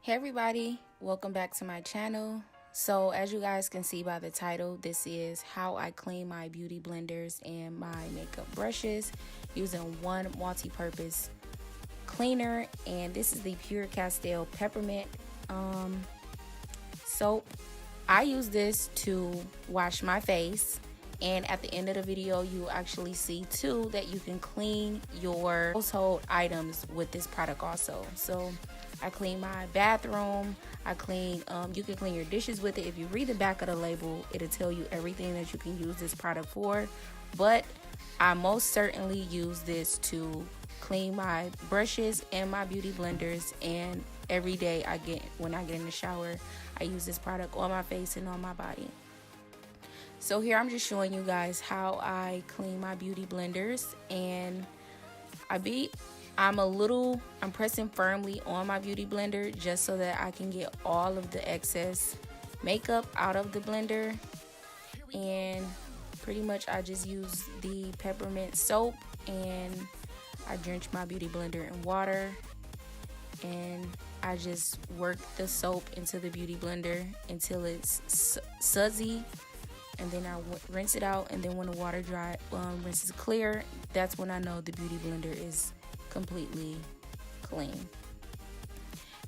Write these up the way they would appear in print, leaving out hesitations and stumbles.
Hey everybody, welcome back to my channel. So as you guys can see by the title, this is how I clean my beauty blenders and my makeup brushes using one multi-purpose cleaner, and this is the Pure Castile Peppermint soap. I use this to wash my face, and at the end of the video you actually see too that you can clean your household items with this product also. So I clean my bathroom, I clean, you can clean your dishes with it. If you read the back of the label, it'll tell you everything that you can use this product for, but I most certainly use this to clean my brushes and my beauty blenders, and every day when I get in the shower, I use this product on my face and on my body. So here I'm just showing you guys how I clean my beauty blenders, and I'm pressing firmly on my beauty blender just so that I can get all of the excess makeup out of the blender. And pretty much I just use the peppermint soap, and I drench my beauty blender in water, and I just work the soap into the beauty blender until it's sudsy, and then I rinse it out. And then when the water rinses clear, that's when I know the beauty blender is completely clean.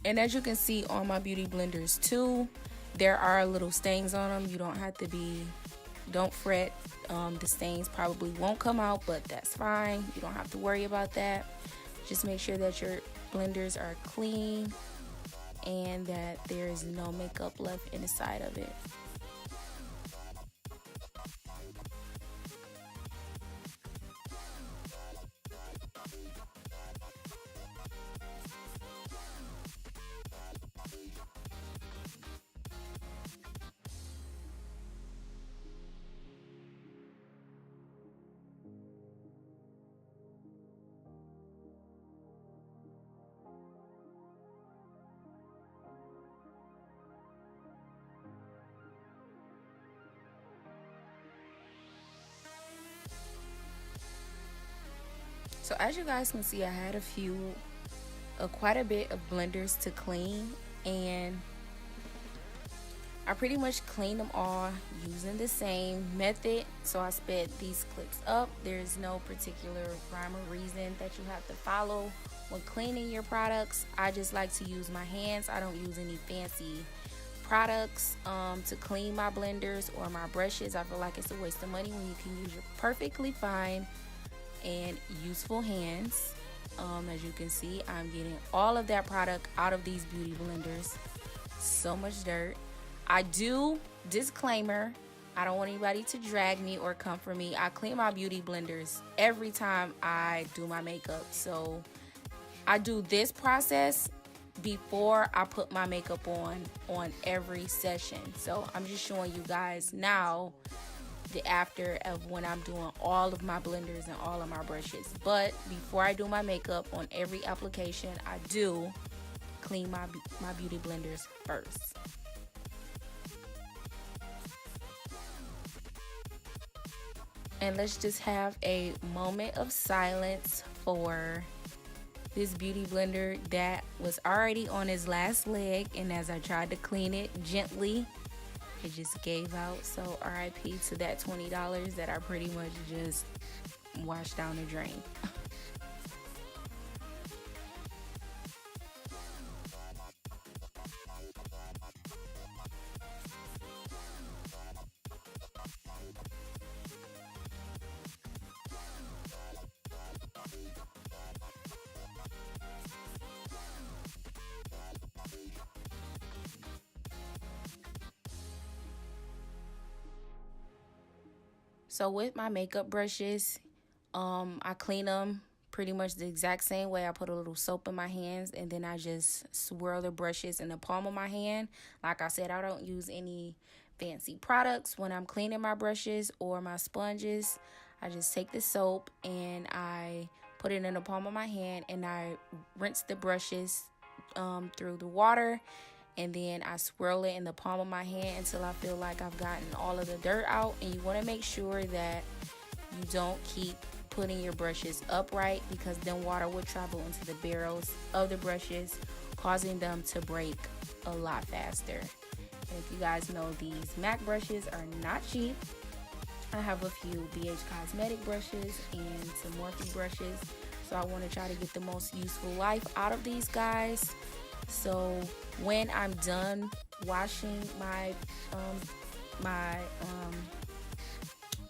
And as you can see on my beauty blenders too, there are little stains on them. You don't fret. The stains probably won't come out, but that's fine. You don't have to worry about that. Just make sure that your blenders are clean and that there is no makeup left inside of it. So as you guys can see, I had quite a bit of blenders to clean, and I pretty much cleaned them all using the same method. So I sped these clips up. There's no particular rhyme or reason that you have to follow when cleaning your products. I just like to use my hands. I don't use any fancy products to clean my blenders or my brushes. I feel like it's a waste of money when you can use your perfectly fine and useful hands. As you can see, I'm getting all of that product out of these beauty blenders. So much dirt. Disclaimer, I don't want anybody to drag me or come for me. I clean my beauty blenders every time I do my makeup. So I do this process before I put my makeup on every session. So I'm just showing you guys now the after of when I'm doing all of my blenders and all of my brushes. But before I do my makeup on every application, I do clean my beauty blenders first. And let's just have a moment of silence for this beauty blender that was already on its last leg, and as I tried to clean it gently, it just gave out. So RIP to that $20 that I pretty much just washed down the drain. So with my makeup brushes, I clean them pretty much the exact same way. I put a little soap in my hands, and then I just swirl the brushes in the palm of my hand. Like I said, I don't use any fancy products when I'm cleaning my brushes or my sponges. I just take the soap and I put it in the palm of my hand, and I rinse the brushes through the water, and then I swirl it in the palm of my hand until I feel like I've gotten all of the dirt out. And you want to make sure that you don't keep putting your brushes upright, because then water will travel into the barrels of the brushes, causing them to break a lot faster. And if you guys know, these MAC brushes are not cheap. I have a few BH Cosmetic brushes and some Morphe brushes, so I want to try to get the most useful life out of these guys. So when I'm done washing my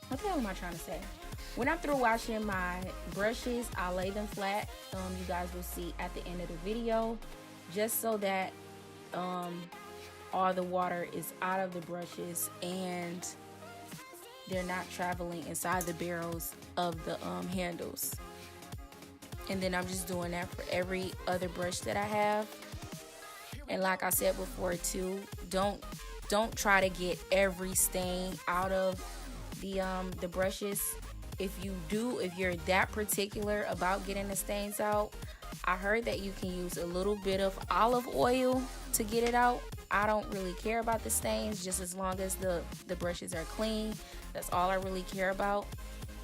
what the hell am I trying to say? When I'm through washing my brushes, I'll lay them flat. You guys will see at the end of the video, just so that all the water is out of the brushes and they're not traveling inside the barrels of the handles. And then I'm just doing that for every other brush that I have. And like I said before too, don't try to get every stain out of the brushes. If you're that particular about getting the stains out, I heard that you can use a little bit of olive oil to get it out. I don't really care about the stains, just as long as the brushes are clean. That's all I really care about.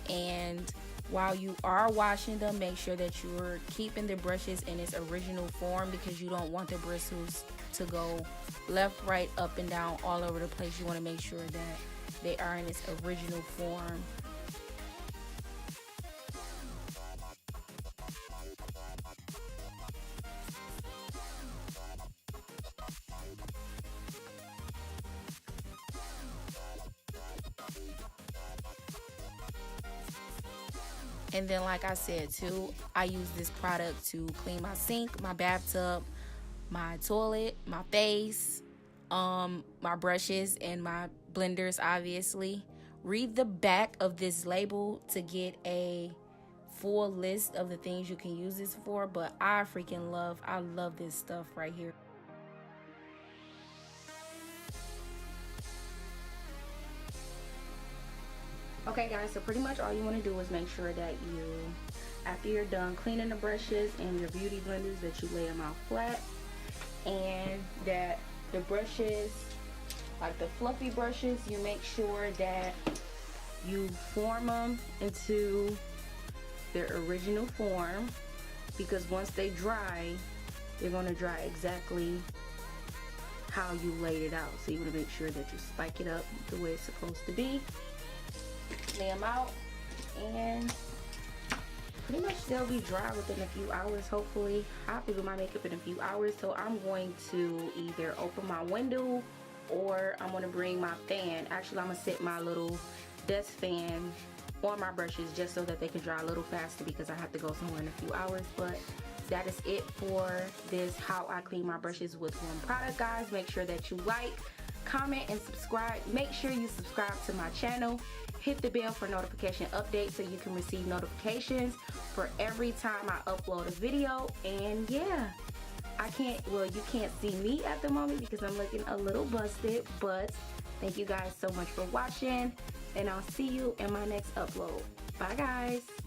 And while you are washing them, make sure that you're keeping the brushes in its original form, because you don't want the bristles to go left, right, up, and down all over the place. You want to make sure that they are in its original form. And then, like I said too, I use this product to clean my sink, my bathtub, my toilet, my face, my brushes, and my blenders, obviously. Read the back of this label to get a full list of the things you can use this for, but I love this stuff right here. Okay guys, so pretty much all you want to do is make sure that after you're done cleaning the brushes and your beauty blenders, that you lay them out flat, and that the brushes, like the fluffy brushes, you make sure that you form them into their original form, because once they dry, they're going to dry exactly how you laid it out. So you want to make sure that you spike it up the way it's supposed to be. Lay them out, and pretty much they'll be dry within a few hours. Hopefully, I have to do my makeup in a few hours, so I'm going to either open my window or I'm going to bring my fan. Actually, I'm going to set my little desk fan on my brushes just so that they can dry a little faster, because I have to go somewhere in a few hours. But that is it for this how I clean my brushes with one product, guys. Make sure that you like, comment, and subscribe. Make sure you subscribe to my channel. Hit the bell for notification updates so you can receive notifications for every time I upload a video. And yeah, you can't see me at the moment because I'm looking a little busted, but thank you guys so much for watching, and I'll see you in my next upload. Bye guys.